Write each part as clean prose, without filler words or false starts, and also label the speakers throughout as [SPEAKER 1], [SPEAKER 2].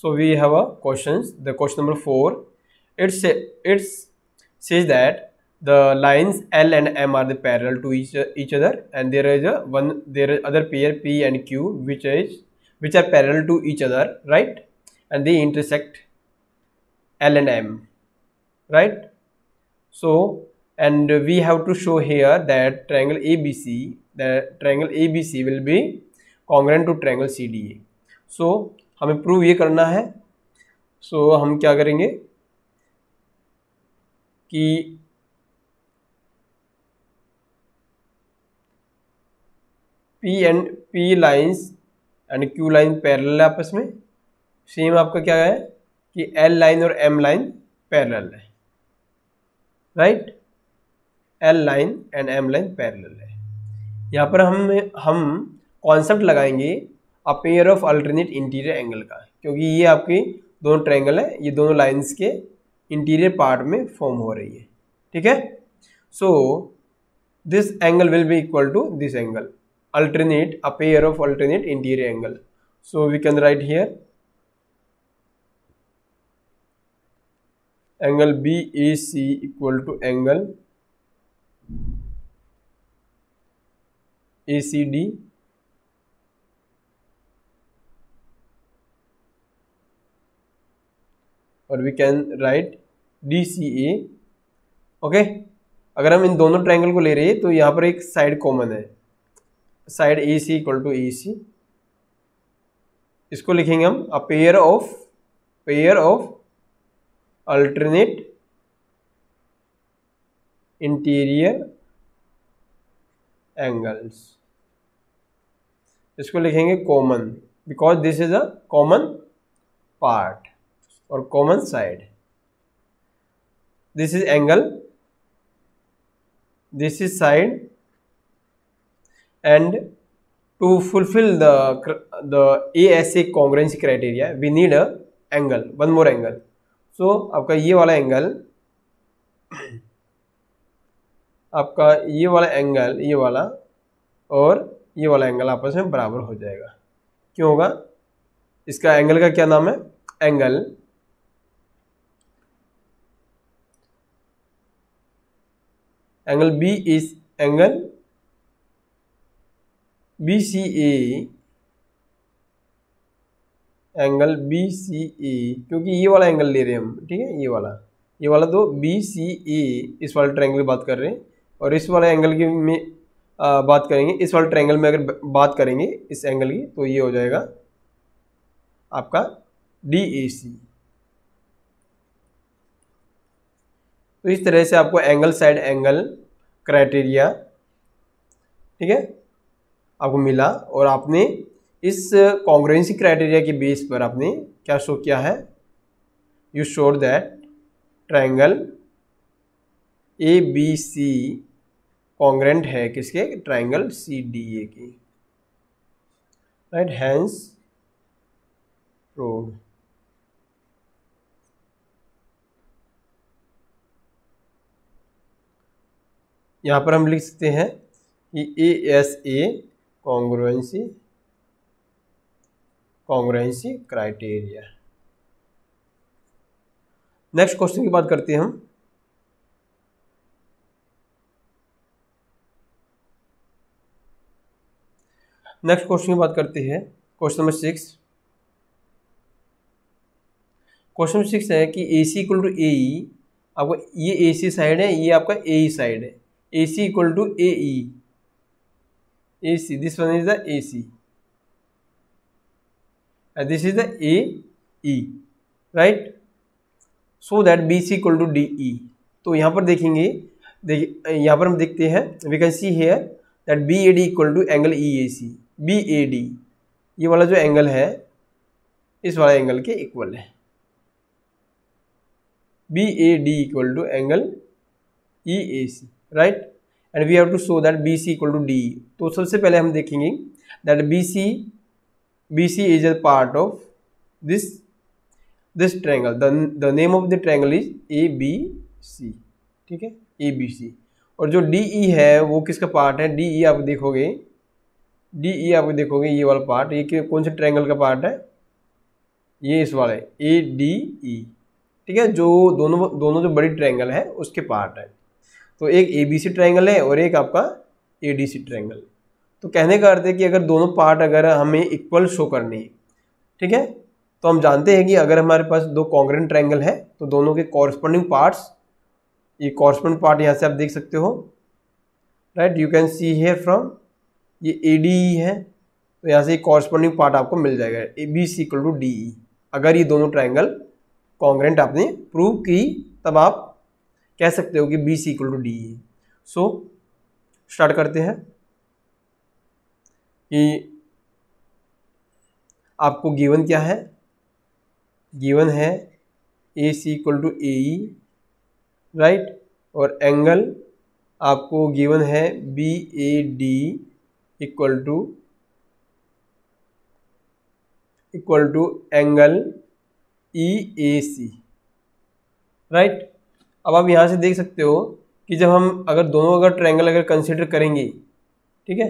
[SPEAKER 1] So we have a questions. The question number 4. It says that the lines L and M are the parallel to each other, and there is other pair P and Q which are parallel to each other, right? And they intersect L and M, right? So, and we have to show here that triangle ABC will be congruent to triangle CDA. So हमें prove ये करना है. सो हम क्या करेंगे कि P lines and Q line parallel है आपस में. सेम आपका क्या है कि L लाइन और M लाइन पैरेलल है, right? L line and M line parallel है. यहाँ पर हम कॉन्सेप्ट लगाएंगे अ pair of alternate interior angle का, क्योंकि ये आपकी दोनों ट्रायंगल है, ये दोनों लाइंस के इंटीरियर पार्ट में फॉर्म हो रही है, ठीक है? So this angle will be equal to this angle, alternate a pair of alternate interior angle. So we can write here angle BAC equal to angle ACD और we can write DCA. Okay, अगर हम इन दोनों triangle को ले रहे हैं तो यहाँ पर एक साइड कॉमन है, side AC equal to AC. इसको लिखेंगे हम a pair of alternate interior angles. इसको लिखेंगे common because this is a common part और common side. This is angle, this is side, and to fulfill the ASA congruency criteria we need a angle, one more angle. So आपका ये वाला angle, आपका ये वाला angle, ये वाला और ये वाला एंगल आपस में बराबर हो जाएगा. क्यों होगा? इसका एंगल का क्या नाम है? Angle B is angle BCA, angle BCA, क्योंकि ये वाला एंगल ले रहे हैं हम, ठीक है? ये वाला तो BCA इस वाले ट्रायंगल की बात कर रहे हैं, और इस वाले एंगल की में बात करेंगे, इस वाले ट्रायंगल में अगर बात करेंगे इस एंगल की तो ये हो जाएगा आपका DAC. तो इस तरह से आपको एंगल साइड एंगल क्राइटेरिया, ठीक है, आपको मिला, और आपने इस कॉन्ग्रुएंसी क्राइटेरिया के बेस पर आपने क्या शो किया है? You showed that triangle ABC congruent है किसके? ट्रायंगल CDA की, राइट? Hence proved. यहाँ पर हम लिख सकते हैं कि ASA congruency criteria. Next question की बात करते हैं हम. नेक्स्ट क्वेश्चन की बात करते हैं, क्वेश्चन नंबर 6. क्वेश्चन 6 है कि AC इक्वल टू AE, आपको ये AC साइड है, ये आपका AE साइड है. AC equal to AE, AC, this one is the AC and this is the AE, right? So that BC equal to DE. तो यहाँ पर देखेंगे, यहाँ पर हम देखते हैं, we can see here that BAD equal to angle EAC. BAD ये वाला जो एंगल है इस वाला एंगल के इक्वल है. BAD equal to angle EAC, right? And we have to show that BC equal to DE. तो सबसे पहले हम देखेंगे that BC is a part of this triangle. The name of the triangle is ABC, ठीक है? ABC. और जो DE है वो किसका पार्ट है? DE आप देखोगे ये वाला पार्ट, ये कौन से ट्रायंगल का पार्ट है? ये इस वाले ए डी ई, ठीक है, जो दोनों जो बड़ी ट्रायंगल है उसके पार्ट है। तो एक ए बी सी ट्रायंगल है और एक आपका ए डी सी ट्रायंगल। तो कहने का अर्थ है कि अगर दोनों पार्ट अगर हमें इक्वल शो करने हैं, ठीक है, तो हम जानते हैं कि अगर हमारे पास दो कॉन्ग्रुएंट ट्रायंगल है तो दोनों के कॉरस्पॉन्डिंग पार्ट्स, ये कॉरस्पॉन्डिंग पार्ट यहाँ से आप देख सकते हो, right, you can see here from, ये ए डी ई है, तो यहाँ से कॉरस्पॉन्डिंग पार्ट आपको मिल जाएगा A B C equal to D E. अगर ये दोनों ट्रायंगल कॉन्ग्रुएंट आपने प्रूव की तब आप कह सकते हो कि B C equal to D E. So start करते हैं कि आपको गिवन क्या है, गिवन है A C equal to A E, right, और एंगल आपको गिवन है B A D equal to angle E A C, right. अब आप यहाँ से देख सकते हो कि जब हम अगर दोनों अगर ट्रायंगल अगर कंसिडर करेंगे, ठीक है,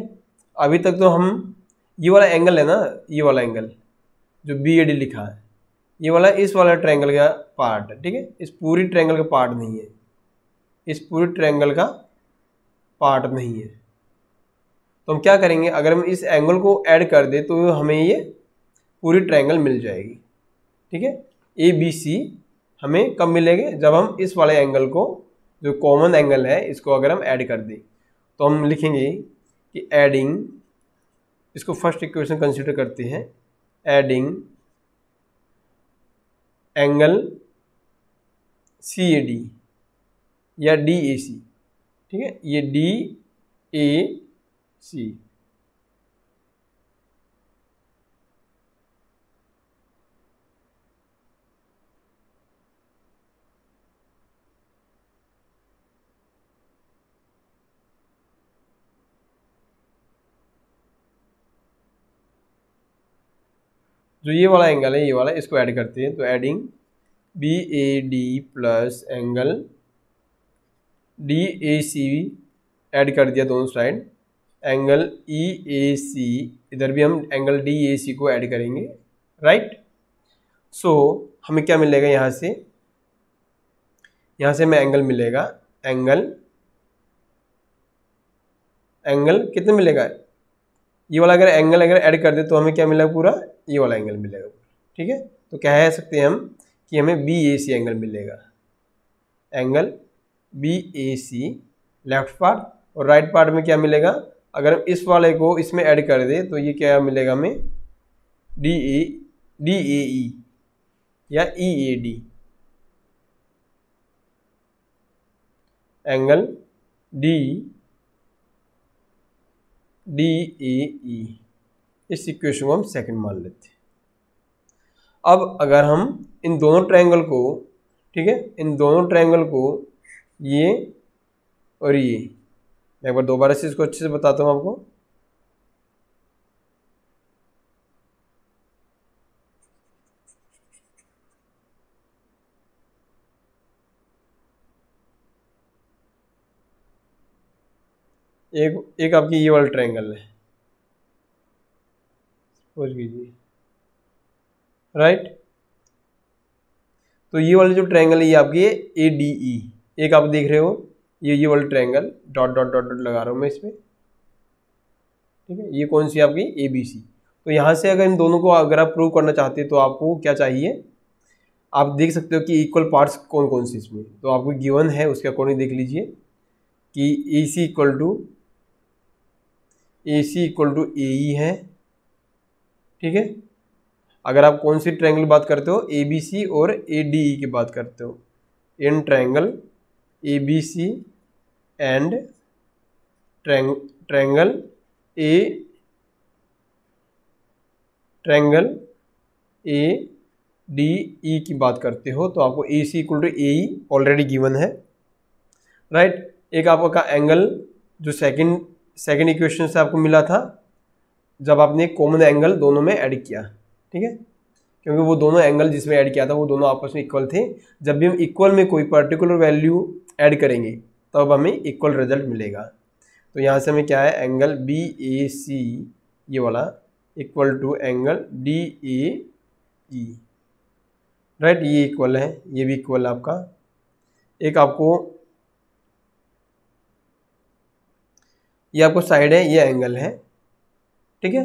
[SPEAKER 1] अभी तक तो हम ये वाला एंगल है ना, ये वाला एंगल जो बी ए डी लिखा है, ये वाला इस वाला ट्रायंगल का पार्ट है, ठीक है, इस पूरी ट्रायंगल का पार्ट नहीं है, इस पूरी ट्रायंगल का पार्ट नहीं है। तो हम क्या करेंगे, अगर हम इस एंगल को ऐड कर दें तो हमें ये पूरी ट्रायंगल मिल जाएगी, ठीक है। ए बी सी हमें कब मिलेंगे, जब हम इस वाले एंगल को, जो कॉमन एंगल है, इसको अगर हम ऐड कर दें तो हम लिखेंगे कि एडिंग, इसको फर्स्ट इक्वेशन कंसीडर करते हैं, adding angle C A D या डी ए सी, ठीक है, ये डी ए सी, जो ये वाला एंगल है, ये वाला, इसको ऐड करते हैं। तो adding B A D plus angle D A C, add कर दिया दोनों साइड, एंगल ई ए सी, इधर भी हम एंगल डी ए सी को ऐड करेंगे, राइट। सो हमें क्या मिलेगा यहाँ से हमें एंगल मिलेगा, एंगल कितने मिलेगा, ये वाला अगर एंगल अगर ऐड कर दे तो हमें क्या मिलेगा, पूरा ये वाला एंगल मिलेगा, ठीक है। तो कह सकते हैं हम कि हमें बी ए सी एंगल मिलेगा, एंगल बी ए सी लेफ्ट पार्ट, और राइट पार्ट में क्या मिलेगा, अगर हम इस वाले को इसमें ऐड कर दे तो ये क्या मिलेगा हमें, डी ए ई या E A D, angle D A E. इस इक्वेशन को हम सेकंड मान लेते हैं। अब अगर हम इन दोनों ट्रायंगल को, ठीक है, इन दोनों ट्रायंगल को, ये और ये, मैं एक बार दोबारा से इसको अच्छे से बताता हूँ आपको। एक आपकी ये वाला ट्रायंगल है, सोच लीजिए, राइट। तो ये वाला जो ट्रायंगल है ये आपकी ए डी ई, एक आप देख रहे हो ये वाला triangle, dot dot dot dot लगा रहा हूँ मैं इसमें, ठीक है, ये कौन सी आपकी ए बी सी। तो यहाँ से अगर इन दोनों को अगर आप प्रूव करना चाहते हैं तो आपको क्या चाहिए, आप देख सकते हो कि इक्वल पार्ट्स कौन कौन से इसमें, तो आपको गिवन है उसके अकॉर्डिंग देख लीजिए कि A C equal to A ई है, ठीक है। अगर आप कौन सी ट्रायंगल बात करते हो, ए बी सी और ए डी ई की बात करते हो, in triangle A B C and triangle A D E की बात करते हो तो आपको A C equal to A E already given है, राइट। एक आपका एंगल जो सेकंड इक्वेशन से आपको मिला था जब आपने कॉमन एंगल दोनों में ऐड किया, ठीक है, क्योंकि वो दोनों एंगल जिसमें ऐड किया था वो दोनों आपस में इक्वल थे। जब भी हम इक्वल में कोई पर्टिकुलर वैल्यू ऐड करेंगे तब हमें इक्वल रिजल्ट मिलेगा। तो यहाँ से हमें क्या है, एंगल बी ए सी ये वाला equal to angle D A E, right, ये इक्वल है, ये भी इक्वल है आपका। एक आपको ये आपको साइड है, ये एंगल है, ठीक है।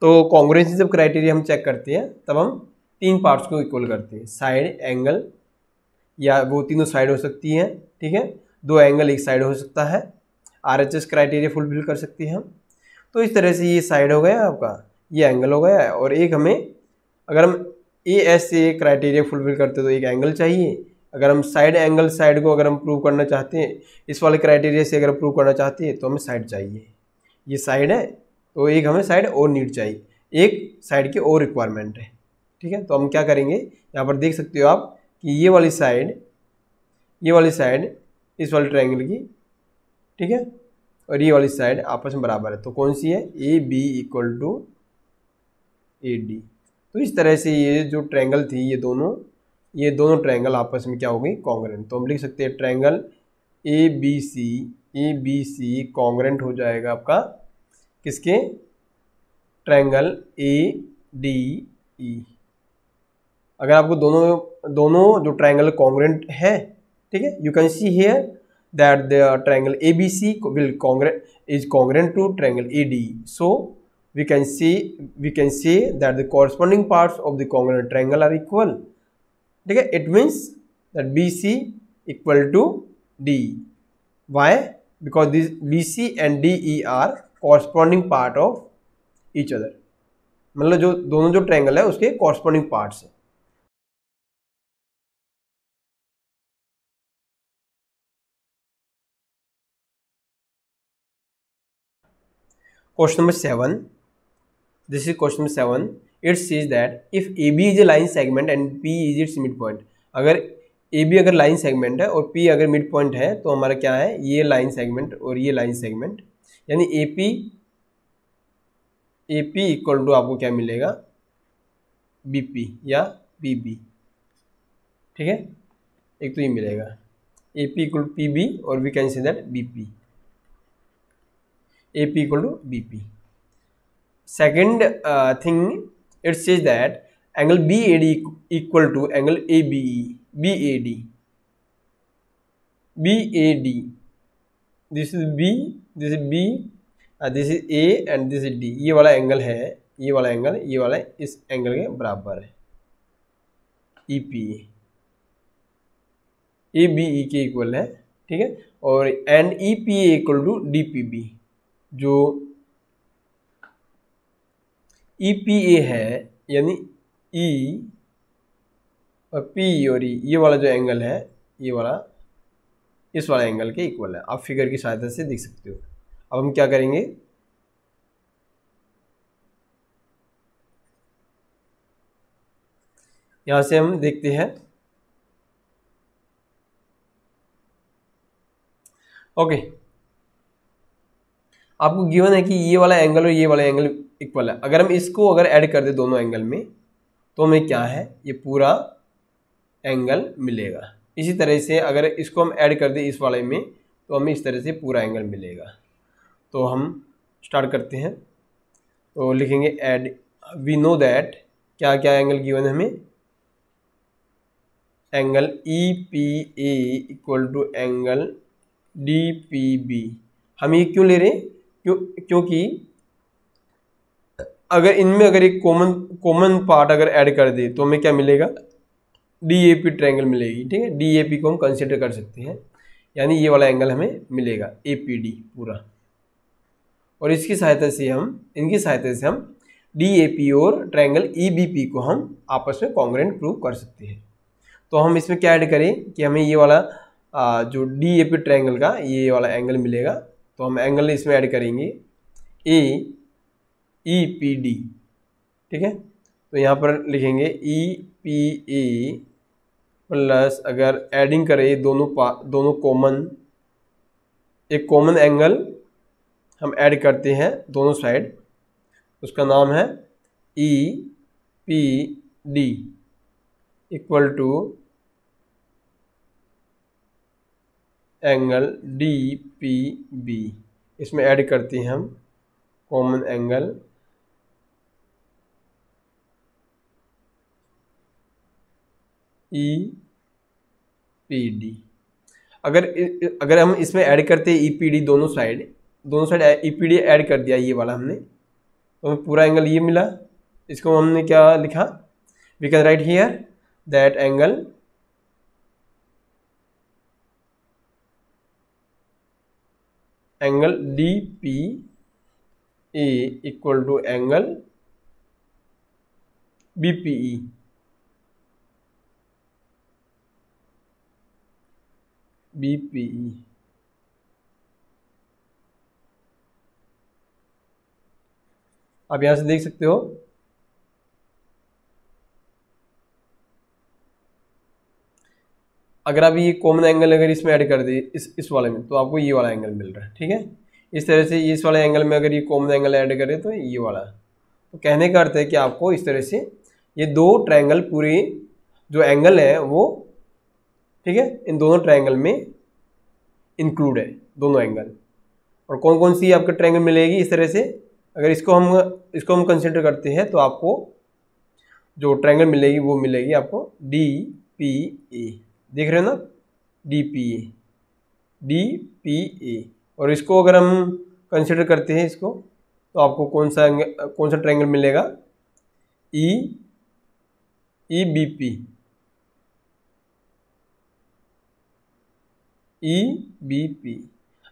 [SPEAKER 1] तो कॉन्ग्रुएंसी जब क्राइटेरिया हम चेक करते हैं तब हम तीन पार्ट्स को इक्वल करते हैं, साइड, एंगल, या वो तीनों साइड हो सकती हैं, ठीक है। दो एंगल एक साइड हो सकता है, RHS क्राइटेरिया फुलफिल कर सकते हैं हम। तो इस तरह से ये साइड हो गया आपका, ये एंगल हो गया, और एक हमें अगर हम AS से क्राइटेरिया फुलफिल करते तो एक एंगल चाहिए। अगर हम साइड एंगल साइड को अगर हम प्रूव करना चाहते हैं, इस वाले क्राइटेरिया से अगर प्रूव करना चाहते हैं तो हमें साइड चाहिए। ये साइड है तो एक हमें साइड और नीड चाहिए, एक साइड की और रिक्वायरमेंट है, ठीक है। तो हम क्या करेंगे, यहाँ पर देख सकते हो आप कि ये वाली साइड इस वाले ट्रायंगल की, ठीक है, और ये वाली साइड आपस में बराबर है। तो कौन सी है, AB इक्वल टू AD। तो इस तरह से ये जो ट्रायंगल थी, ये दोनों ट्रायंगल आपस में क्या हो गई, कॉन्ग्रुएंट। तो हम लिख सकते हैं ट्रायंगल ABC कॉन्ग्रुएंट हो जाएगा आपका किसके, ट्रायंगल ADE। अगर आपको दोनों जो ट्रायंगल कॉन्ग्रुएंट है, ठीक है, you can see here that the triangle ABC is congruent to triangle ADE. So we can say that the corresponding parts of the congruent triangle are equal, ठीक है। It means that BC equal to DE. Why? Because this BC and DE are corresponding part of each other, मतलब जो दोनों जो triangle है उसके corresponding parts है। Question number 7. This is question number 7. It says that if AB is a line segment and P is its midpoint. अगर AB अगर line segment है और P अगर मिड पॉइंट है तो हमारा क्या है, ये लाइन सेगमेंट और ये लाइन सेगमेंट, यानी AP इक्वल टू आपको क्या मिलेगा, BP या BB, ठीक है। एक तो ये मिलेगा AP इक्वल टू PB और we can say that BP, AP equal to BP। Second thing, it says that angle BAD equal to angle ABE. BAD. This is B, this is B, this is A and this is D. ये वाला angle है, ये वाला angle ये वाला इस angle के बराबर है, EPA, ABE के इक्वल है, ठीक है। और and EPA equal to DPB, जो EPA है यानी E और P और E, ये वाला जो एंगल है ये वाला इस वाला एंगल के इक्वल है। आप फिगर की सहायता से देख सकते हो। अब हम क्या करेंगे, यहां से हम देखते हैं, ओके। आपको गिवन है कि ये वाला एंगल और ये वाला एंगल इक्वल है। अगर हम इसको अगर ऐड कर दे दोनों एंगल में तो हमें क्या है, ये पूरा एंगल मिलेगा। इसी तरह से अगर इसको हम ऐड कर दें इस वाले में तो हमें इस तरह से पूरा एंगल मिलेगा। तो हम स्टार्ट करते हैं, तो लिखेंगे ऐड, वी नो दैट क्या क्या एंगल गिवन है हमें, angle EPA equal to angle DPB। हम ये क्यों ले रहे हैं, क्योंकि अगर इनमें अगर एक कॉमन पार्ट अगर ऐड कर दे तो हमें क्या मिलेगा, DAP ट्रायंगल मिलेगी, ठीक है। DAP को हम कंसिडर कर सकते हैं, यानी ये वाला एंगल हमें मिलेगा APD पूरा। और इसकी सहायता से इनकी सहायता से हम DAP और ट्रायंगल EBP को हम आपस में कॉन्ग्रुएंट प्रूव कर सकते हैं। तो हम इसमें क्या ऐड करें कि हमें ये वाला जो DAP ट्रायंगल का ये वाला एंगल मिलेगा, तो हम एंगल इसमें ऐड करेंगे AEPD, ठीक है। तो यहाँ पर लिखेंगे EPA प्लस, अगर एडिंग करें दोनों एक कॉमन एंगल हम ऐड करते हैं दोनों साइड, उसका नाम है EPD equal to angle DPB। इसमें ऐड करते हैं हम common angle E P D. अगर हम इसमें ऐड करते हैं ई पी डी दोनों side E P D add कर दिया ये वाला हमने, तो हमें पूरा एंगल ये मिला। इसको हमने क्या लिखा, we can write here that angle D P A equal to angle B P E. आप यहां से देख सकते हो अगर आप ये कॉमन एंगल अगर इसमें ऐड कर दे इस वाले में, तो आपको ये वाला एंगल मिल रहा है। ठीक है, इस तरह से इस वाले एंगल में अगर ये कॉमन एंगल ऐड करें तो ये वाला। तो कहने का अर्थ है कि आपको इस तरह से ये दो ट्रायंगल पूरी जो एंगल है वो, ठीक है, इन दोनों ट्रायंगल में इंक्लूड है दोनों एंगल। और कौन कौन सी आपको ट्रायंगल मिलेगी इस तरह से, अगर इसको हम कंसिडर करते हैं तो आपको जो ट्रायंगल मिलेगी वो मिलेगी आपको डी पी ए। देख रहे हो ना, डी पी ए। और इसको अगर हम कंसिडर करते हैं इसको, तो आपको कौन सा ट्रायंगल मिलेगा, ई बी पी।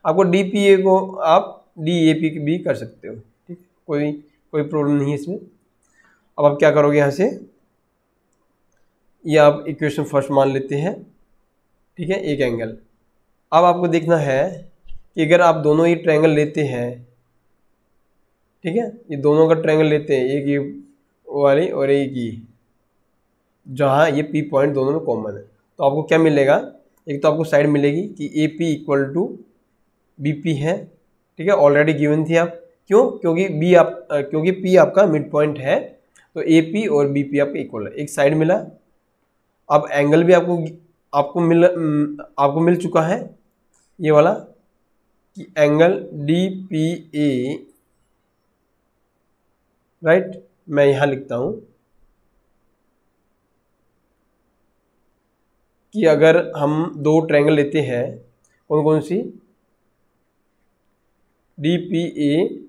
[SPEAKER 1] आपको डी पी ए को आप डी ए पी भी कर सकते हो। ठीक है, कोई प्रॉब्लम नहीं है इसमें। अब आप क्या करोगे, यहाँ से ये आप इक्वेशन फर्स्ट मान लेते हैं। ठीक है, एक एंगल। अब आपको देखना है कि अगर आप दोनों ही ट्रायंगल लेते हैं, ठीक है, ये दोनों का ट्रायंगल लेते हैं, एक ये वाली और एक ये, जहाँ ये पी पॉइंट दोनों में कॉमन है, तो आपको क्या मिलेगा, एक तो आपको साइड मिलेगी कि A P equal to B P है। ठीक है, ऑलरेडी गिवन थी आप, क्योंकि पी आपका मिड पॉइंट है, तो ए पी और बी पी आपका इक्वल है, एक साइड मिला। अब एंगल भी आपको मिल चुका है ये वाला कि एंगल डी पी ए, राइट। मैं यहाँ लिखता हूँ कि अगर हम दो ट्रायंगल लेते हैं, कौन कौन सी, डी पी ए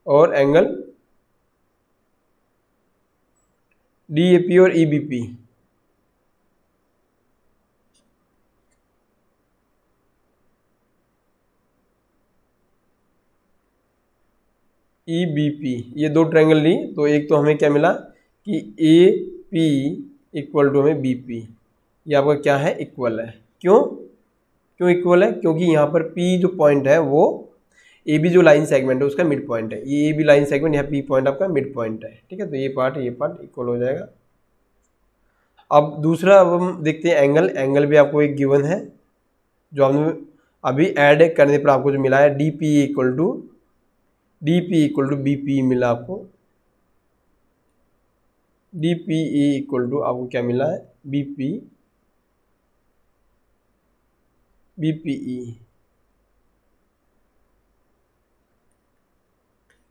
[SPEAKER 1] और एंगल डी ए पी और E B P. E B P, ये दो ट्रायंगल ली, तो एक तो हमें क्या मिला कि ए पी इक्वल टू हमें बी पी, ये आपका क्या है, इक्वल है। क्यों इक्वल है, क्योंकि यहाँ पर पी जो पॉइंट है वो ए बी जो लाइन सेगमेंट है उसका मिड पॉइंट है, ये ए बी लाइन सेगमेंट, यहाँ पी पॉइंट आपका मिड पॉइंट है। ठीक है, तो ये पार्ट इक्वल हो जाएगा। अब दूसरा, अब हम देखते हैं एंगल भी आपको एक गिवन है, जो हमने अभी ऐड करने पर आपको जो मिला है D P equal to B P मिला आपको। डी पी इक्वल टू आपको क्या मिला है, बी पी ई,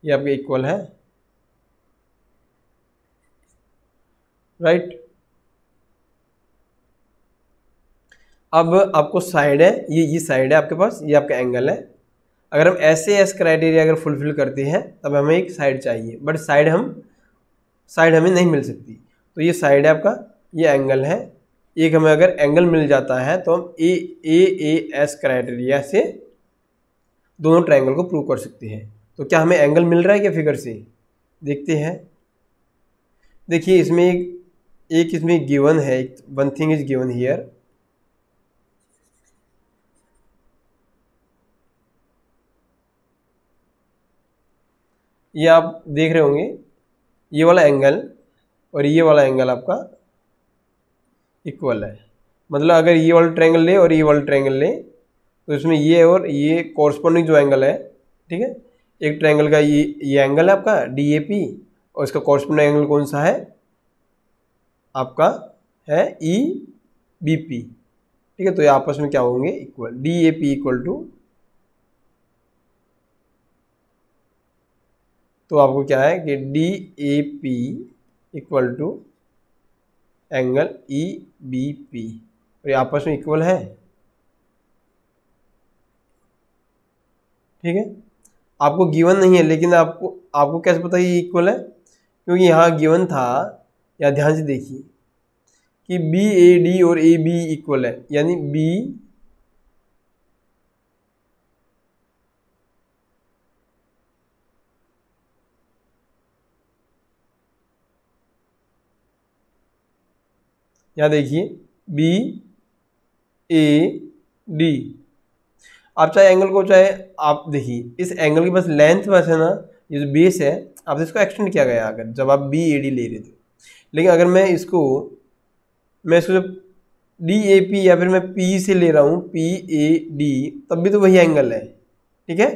[SPEAKER 1] ये आपके इक्वल है, राइट। अब आपको साइड है, ये साइड है आपके पास, ये आपका एंगल है। अगर हम एस क्राइटेरिया अगर फुलफिल करते हैं तब हमें एक साइड चाहिए, बट साइड हमें नहीं मिल सकती। तो ये साइड है आपका, ये एंगल है। एक हमें अगर एंगल मिल जाता है तो हम ए एस क्राइटेरिया से दोनों ट्रायंगल को प्रूव कर सकते हैं। तो क्या हमें एंगल मिल रहा है क्या फिगर से, देखते हैं। देखिए इसमें एक इसमें गिवन है, one thing is given here. ये आप देख रहे होंगे, ये वाला एंगल और ये वाला एंगल आपका इक्वल है। मतलब अगर ये वाला ट्रायंगल ले और ये वाला ट्रायंगल ले, तो इसमें ये और ये कॉरस्पॉन्डिंग जो एंगल है, ठीक है, एक ट्रायंगल का ये एंगल है आपका डी ए पी, और इसका कॉरस्पॉन्डिंग एंगल कौन सा है आपका, है ई बी पी। ठीक है, तो ये आपस में क्या होंगे, equal. D A P equal to, तो आपको क्या है कि D A P equal to angle E B P, और ये आपस में इक्वल है। ठीक है, आपको गिवन नहीं है, लेकिन आपको आपको कैसे पता ये इक्वल है? क्योंकि यहाँ गिवन था, या ध्यान से देखिए कि बी ए डी और ए बी इक्वल है, यानी बी यहाँ देखिए बी ए डी, आप चाहे एंगल को, चाहे आप देखिए इस एंगल की बस लेंथ बस है ना, ये जो बेस है आप इसको एक्सटेंड किया गया अगर जब आप बी ए डी ले रहे थे। लेकिन अगर मैं इसको जब डी ए पी या फिर मैं पी से ले रहा हूँ पी ए डी, तब भी तो वही एंगल है। ठीक है,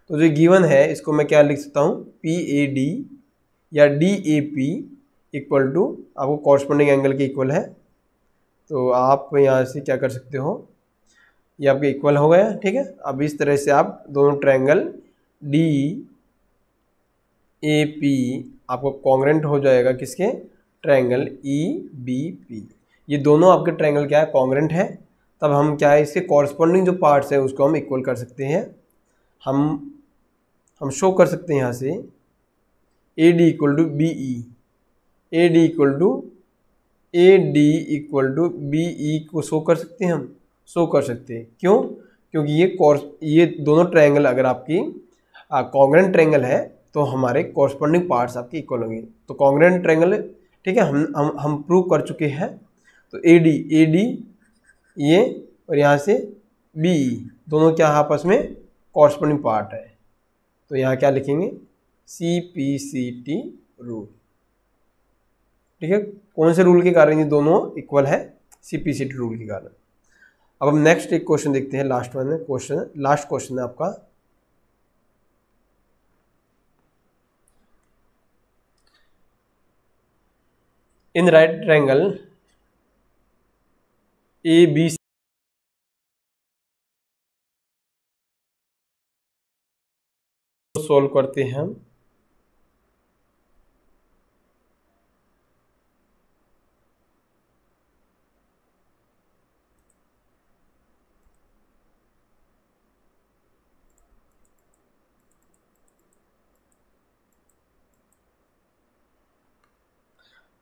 [SPEAKER 1] तो जो गिवन है इसको मैं क्या लिख सकता हूँ, पी ए डी या D A P equal to आपको कॉरस्पॉन्डिंग एंगल के इक्वल है। तो आप यहाँ से क्या कर सकते हो, ये आपके इक्वल हो गया। ठीक है, अब इस तरह से आप दोनों ट्रायंगल डी ए पी आपको कॉन्ग्रेंट हो जाएगा किसके, ट्रायंगल ई बी पी। ये दोनों आपके ट्रायंगल क्या है, कॉन्ग्रेंट है। तब हम क्या है, इसके कॉरस्पॉन्डिंग जो पार्ट्स है उसको हम इक्वल कर सकते हैं। हम शो कर सकते हैं यहाँ से A D equal to B E, A D equal to A D equal to B E को शो कर सकते हैं, हम शो कर सकते हैं। क्यों? क्योंकि ये दोनों ट्रायंगल अगर आपकी कॉन्ग्रेंट ट्रायंगल है तो हमारे कॉरस्पॉन्डिंग पार्ट्स आपके इक्वल होंगे। तो कॉन्ग्रेंट ट्रायंगल, ठीक है, हम प्रूव कर चुके हैं। तो ए डी ये और यहाँ से बी ई दोनों क्या आपस में कॉरस्पॉन्डिंग पार्ट है। तो यहाँ क्या लिखेंगे, C P C T rule. ठीक है, कौन से रूल के कारण ये दोनों इक्वल है, C P C T rule के कारण। अब हम नेक्स्ट एक क्वेश्चन देखते हैं, लास्ट क्वेश्चन है आपका। In right triangle A B solve करते हैं हम।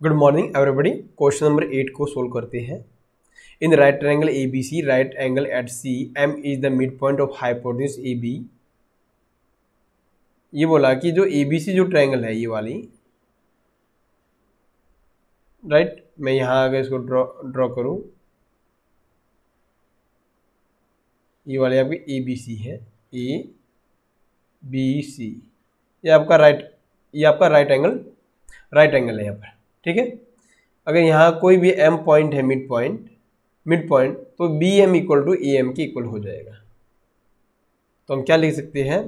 [SPEAKER 1] Good morning everybody, question number 8 को सोल्व करते हैं। In right triangle A B C, right angle at C, M is the mid point of hypotenuse A B. ये बोला कि जो ए बी सी जो ट्रायंगल है ये वाली, राइट, मैं यहाँ अगर इसको ड्रॉ करूँ, ये वाले आपकी ए बी सी है, ए बी सी, ये आपका राइट एंगल है यहाँ पर। ठीक है, अगर यहाँ कोई भी एम पॉइंट है, मिड पॉइंट, तो B M equal to A M के इक्वल हो जाएगा। तो हम क्या लिख सकते हैं,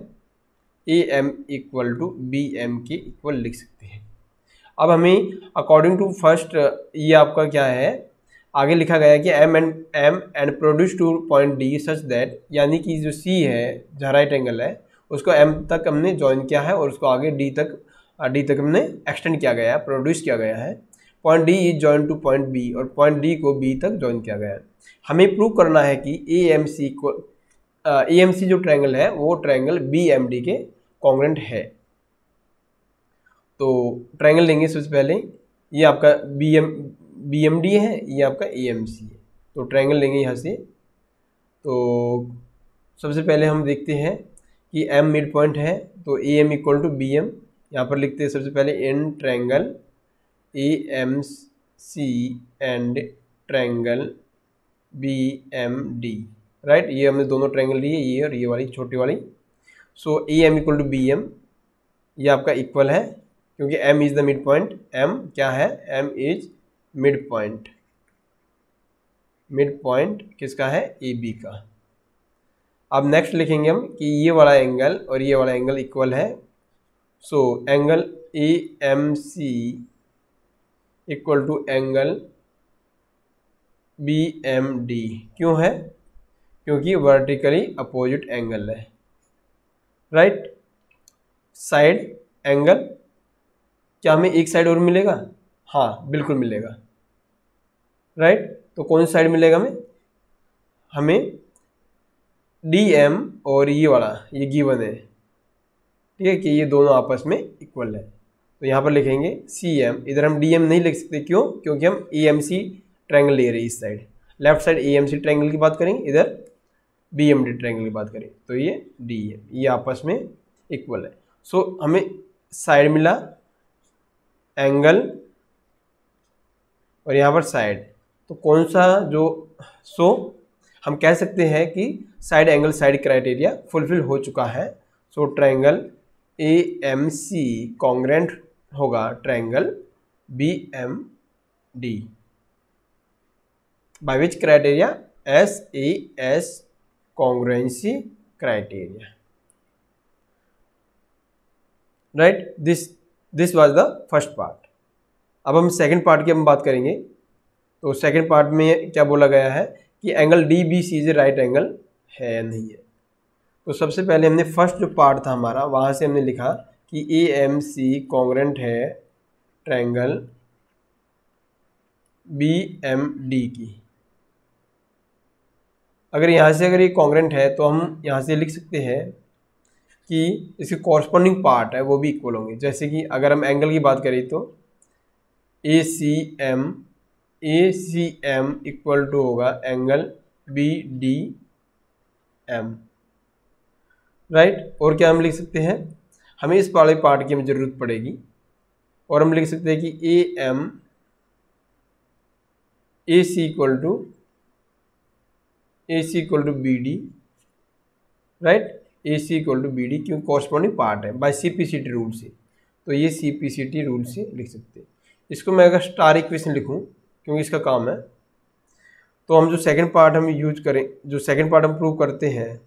[SPEAKER 1] A M equal to B M के इक्वल लिख सकते हैं। अब हमें अकॉर्डिंग टू फर्स्ट, ये आपका क्या है, आगे लिखा गया है कि M and produce to point D such that, यानी कि जो सी है जहाँ राइट एंगल है उसको एम तक हमने ज्वाइन किया है और उसको आगे डी तक हमने एक्सटेंड किया गया है, प्रोड्यूस किया गया है। Point D is join to point B, और पॉइंट डी को बी तक ज्वाइन किया गया है। हमें प्रूव करना है कि ए एम सी जो ट्रायंगल है वो ट्रायंगल बी एम डी के कॉन्ग्रेंट है। तो ट्रायंगल लेंगे सबसे पहले, ये आपका बी एम डी है, ये आपका ए एम सी है। तो ट्रायंगल लेंगे यहाँ से। तो सबसे पहले हम देखते हैं कि एम मिड पॉइंट है, तो A M equal to B M, यहाँ पर लिखते हैं सबसे पहले in triangle A M C and triangle B M D, right. ये हमने दोनों ट्रायंगल लिए, ये और ये वाली छोटी वाली। So A M equal to B M, ये आपका इक्वल है क्योंकि M is the mid point. M क्या है, एम इज मिड पॉइंट किसका है, ए बी का। अब नेक्स्ट लिखेंगे हम कि ये वाला एंगल और ये वाला एंगल इक्वल है। So angle A M C equal to angle B M D. क्यों है, क्योंकि वर्टिकली अपोजिट एंगल है, राइट। साइड एंगल, क्या हमें एक साइड और मिलेगा, हाँ बिल्कुल मिलेगा। राइट। तो कौन सी साइड मिलेगा हमें डी एम और ये वाला ये गिवन है, ठीक है, कि ये दोनों आपस में इक्वल है। तो यहाँ पर लिखेंगे सी एम, इधर हम डी एम नहीं लिख सकते, क्यों? क्योंकि हम ए एम सी ट्रायंगल ले रहे हैं इस side, left side A M C triangle की बात करेंगे, इधर बी एम डी ट्रायंगल की बात करें, तो ये डी एम ये आपस में इक्वल है। सो हमें साइड मिला एंगल और यहाँ पर साइड, तो कौन सा जो हम कह सकते हैं कि side angle side criteria fulfill हो चुका है। So triangle A M C congruent होगा triangle B M D by which criteria? S A S congruency criteria, right. This was the first part. अब हम सेकंड पार्ट की हम बात करेंगे। तो सेकंड पार्ट में क्या बोला गया है कि angle D B C is right angle है या नहीं है। तो सबसे पहले हमने फर्स्ट जो पार्ट था हमारा, वहाँ से हमने लिखा कि ए एम सी कॉन्ग्रेंट है ट्रायंगल बी एम डी की। अगर यहाँ से अगर ये कॉन्ग्रेंट है तो हम यहाँ से लिख सकते हैं कि इसके कॉरस्पॉन्डिंग पार्ट है वो भी इक्वल होंगे। जैसे कि अगर हम एंगल की बात करें तो A C M equal to होगा angle B D M, right. और क्या हम लिख सकते हैं, हमें इस वाले पार्ट की हमें ज़रूरत पड़ेगी और हम लिख सकते हैं कि A C equal to B D, right. A C equal to B D क्योंकि कॉरस्पॉन्डिंग पार्ट है by C P C T rule से, तो ये C P C T rule से लिख सकते हैं। इसको मैं अगर स्टार इक्वेशन लिखूं क्योंकि इसका काम है, तो हम जो सेकंड पार्ट हम यूज करें, जो सेकंड पार्ट हम प्रूव करते हैं,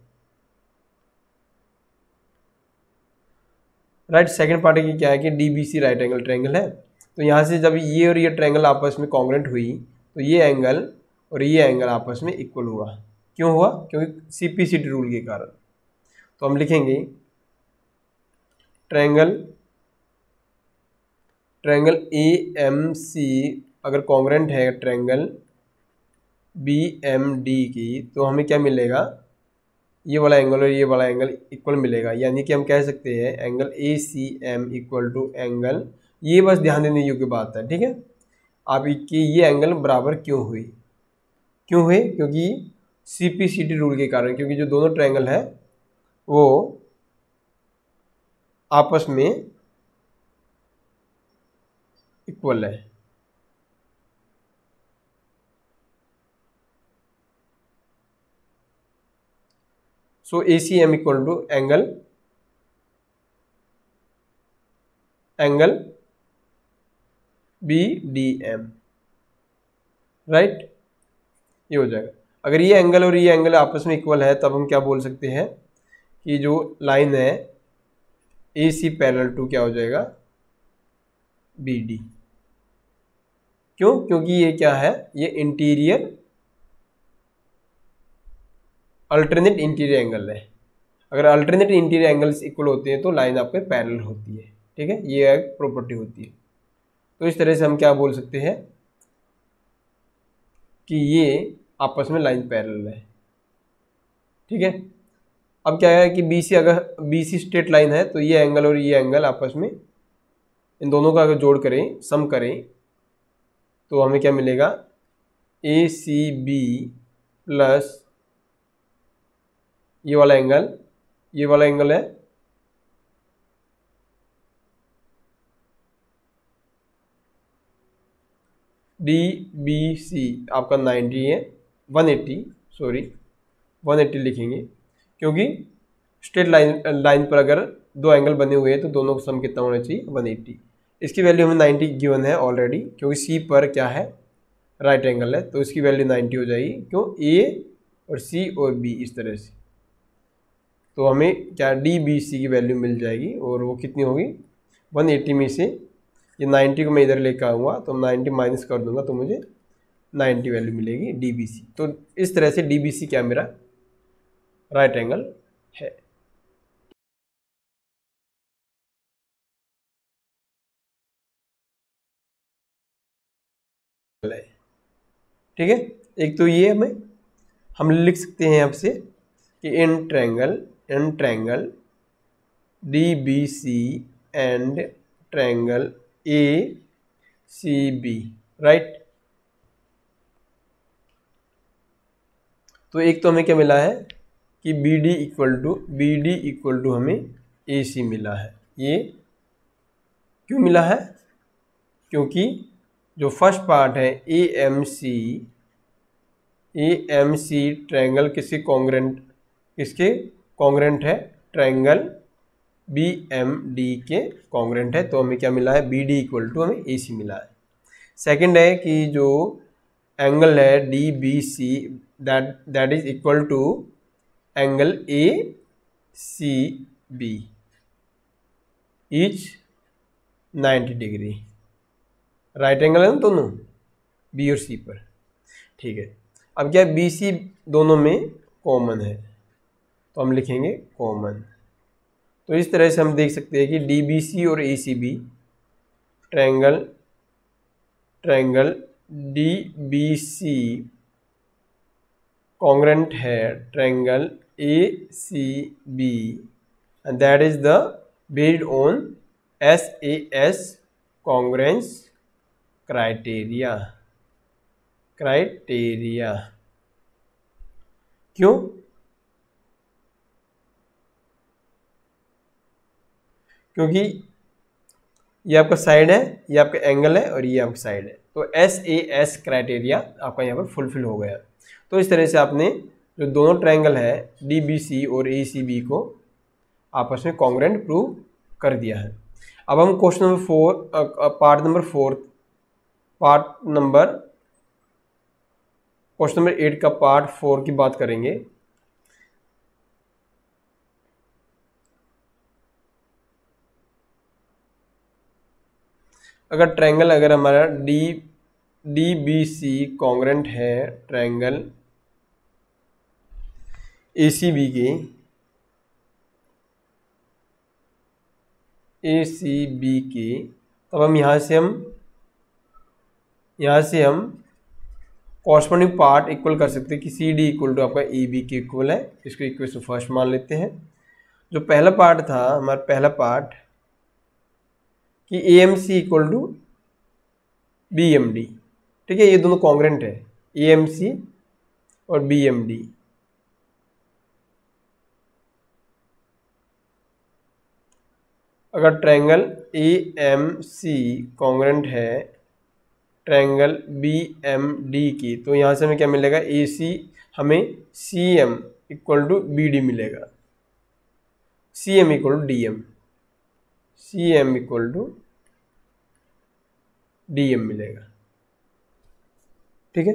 [SPEAKER 1] राइट। सेकंड पार्ट की क्या है कि D B C right angle triangle है। तो यहाँ से जब ये और ये ट्रायंगल आपस में कॉन्ग्रेंट हुई तो ये एंगल और ये एंगल आपस में इक्वल हुआ। क्यों हुआ? क्योंकि C P C T rule के कारण। तो हम लिखेंगे ट्रायंगल ए एम सी अगर कॉन्ग्रेंट है ट्रायंगल बी एम डी की, तो हमें क्या मिलेगा, ये वाला एंगल और ये वाला एंगल इक्वल मिलेगा। यानी कि हम कह सकते हैं angle A C M equal to angle, ये बस ध्यान देने योग्य बात है, ठीक है। आप कि ये एंगल बराबर क्यों हुए? क्योंकि C P C T rule के कारण, क्योंकि जो दोनों ट्रायंगल है वो आपस में इक्वल है। So A C M equal to angle B D M, right. ये हो जाएगा। अगर ये एंगल और ये एंगल आपस में इक्वल है तब हम क्या बोल सकते हैं कि जो लाइन है ए सी पैरेलल टू क्या हो जाएगा, बी डी। क्यों? क्योंकि ये क्या है, ये इंटीरियर अल्टरनेट इंटीरियर एंगल है। अगर अल्टरनेट इंटीरियर एंगल्स इक्वल होते हैं तो लाइन आपके पैरेलल होती है, ठीक है, ये एक प्रॉपर्टी होती है। तो इस तरह से हम क्या बोल सकते हैं कि ये आपस में लाइन पैरेलल है, ठीक है। अब क्या है कि बी सी, अगर बी सी स्ट्रेट लाइन है तो ये एंगल और ये एंगल आपस में, इन दोनों का अगर जोड़ करें, सम करें, तो हमें क्या मिलेगा, ए सी बी प्लस ये वाला एंगल है डी बी सी आपका 90 है, 180 लिखेंगे क्योंकि स्ट्रेट लाइन पर अगर दो एंगल बने हुए हैं तो दोनों का सम कितना होना चाहिए, 180। इसकी वैल्यू हमें 90 गिवन है ऑलरेडी, क्योंकि सी पर क्या है, राइट एंगल है, तो इसकी वैल्यू 90 हो जाएगी। क्यों? ए और सी और बी इस तरह से, तो हमें क्या डी बी सी की वैल्यू मिल जाएगी और वो कितनी होगी, 180 में से ये 90 को मैं इधर लेकर आऊँगा तो 90 माइनस कर दूंगा तो मुझे 90 वैल्यू मिलेगी डी बी सी। तो इस तरह से डी बी सी क्या मेरा राइट एंगल है। ठीक है। एक तो ये हम लिख सकते हैं यहाँ से कि in triangle DBC and triangle ACB, right. तो एक तो हमें क्या मिला है कि BD इक्वल टू हमें AC मिला है। ये क्यों मिला है? क्योंकि जो फर्स्ट पार्ट है AMC ट्रायंगल किसके कॉन्ग्रेंट है? ट्रायंगल BMD के कॉन्ग्रेंट है। तो हमें क्या मिला है? BD इक्वल टू हमें AC मिला है। सेकंड है कि जो एंगल है DBC that is equal to angle ACB each 90 degree. Right angle है ना दोनों, B और C पर, ठीक है। अब क्या BC दोनों में कॉमन है, तो हम लिखेंगे कॉमन। तो इस तरह से हम देख सकते हैं कि DBC और ACB ट्रायंगल DBC कॉन्ग्रेंट है triangle ACB and that is the based on SAS congruence criteria. क्यों? क्योंकि ये आपका साइड है, ये आपका एंगल है और ये आपका साइड है, तो SAS क्राइटेरिया आपका यहाँ पर फुलफिल हो गया। तो इस तरह से आपने जो दोनों ट्रायंगल है DBC और ACB को आपस में कॉन्ग्रेंट प्रूव कर दिया है। अब हम क्वेश्चन नंबर 4 क्वेश्चन नंबर 8 का पार्ट 4 की बात करेंगे। अगर हमारा DBC कॉन्ग्रेंट है ट्रायंगल ACB के, तब हम यहाँ से हम कॉरस्पॉन्डिंग पार्ट इक्वल कर सकते हैं कि CD इक्वल टू आपका AB के इक्वल है। इसको इक्वेशन फर्स्ट मान लेते हैं। जो पहला पार्ट था हमारा कि AMC इक्वल टू BMD, ठीक है। ये दोनों कॉन्ग्रेंट है, AMC और BMD। अगर ट्रायंगल AMC कॉन्ग्रेंट है ट्रायंगल BMD की, तो यहाँ से हमें क्या मिलेगा? AC हमें CM इक्वल टू BD मिलेगा, CM इक्वल टू DM मिलेगा, ठीक है।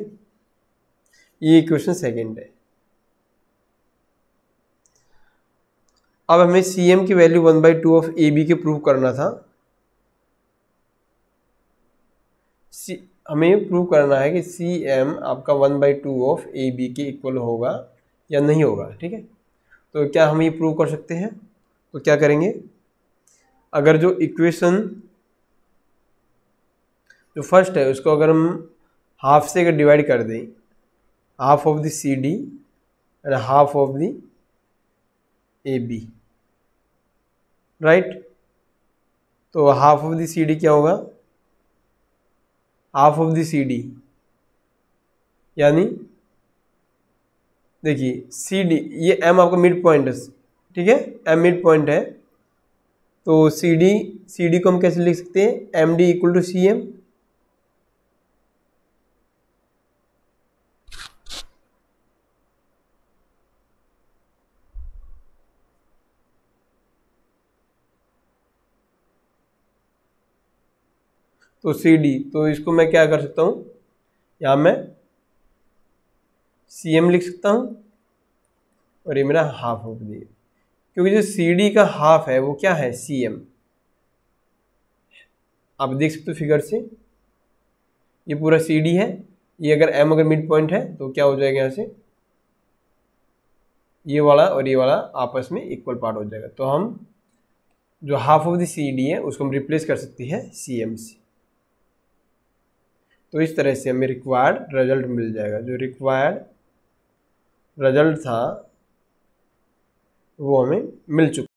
[SPEAKER 1] ये इक्वेशन सेकंड है। अब हमें CM की वैल्यू 1/2 ऑफ AB के प्रूव करना था। हमें प्रूव करना है कि CM आपका 1/2 ऑफ AB के इक्वल होगा या नहीं होगा, ठीक है। तो क्या हम ये प्रूव कर सकते हैं? तो क्या करेंगे? अगर जो इक्वेशन जो फर्स्ट है उसको अगर हम हाफ से अगर डिवाइड कर दें, half of the CD and half of the AB, right. तो हाफ ऑफ द CD क्या होगा? हाफ ऑफ द CD यानी देखिए CD, ये M आपका मिड पॉइंट है, ठीक है। M मिड पॉइंट है, तो CD को हम कैसे लिख सकते हैं? MD equal to CM। तो CD, तो इसको मैं क्या कर सकता हूँ? यहाँ मैं CM लिख सकता हूँ और ये मेरा हाफ ऑफ दी, क्योंकि जो CD का हाफ है वो क्या है? CM। आप देख सकते हो फिगर से, ये पूरा CD है, ये अगर M अगर मिड पॉइंट है तो क्या हो जाएगा? यहाँ से ये वाला और ये वाला आपस में इक्वल पार्ट हो जाएगा। तो हम जो हाफ ऑफ द CD है उसको हम रिप्लेस कर सकते हैं CM से। तो इस तरह से हमें रिक्वायर्ड रिजल्ट मिल जाएगा। जो रिक्वायर्ड रिजल्ट था वो हमें मिल चुका।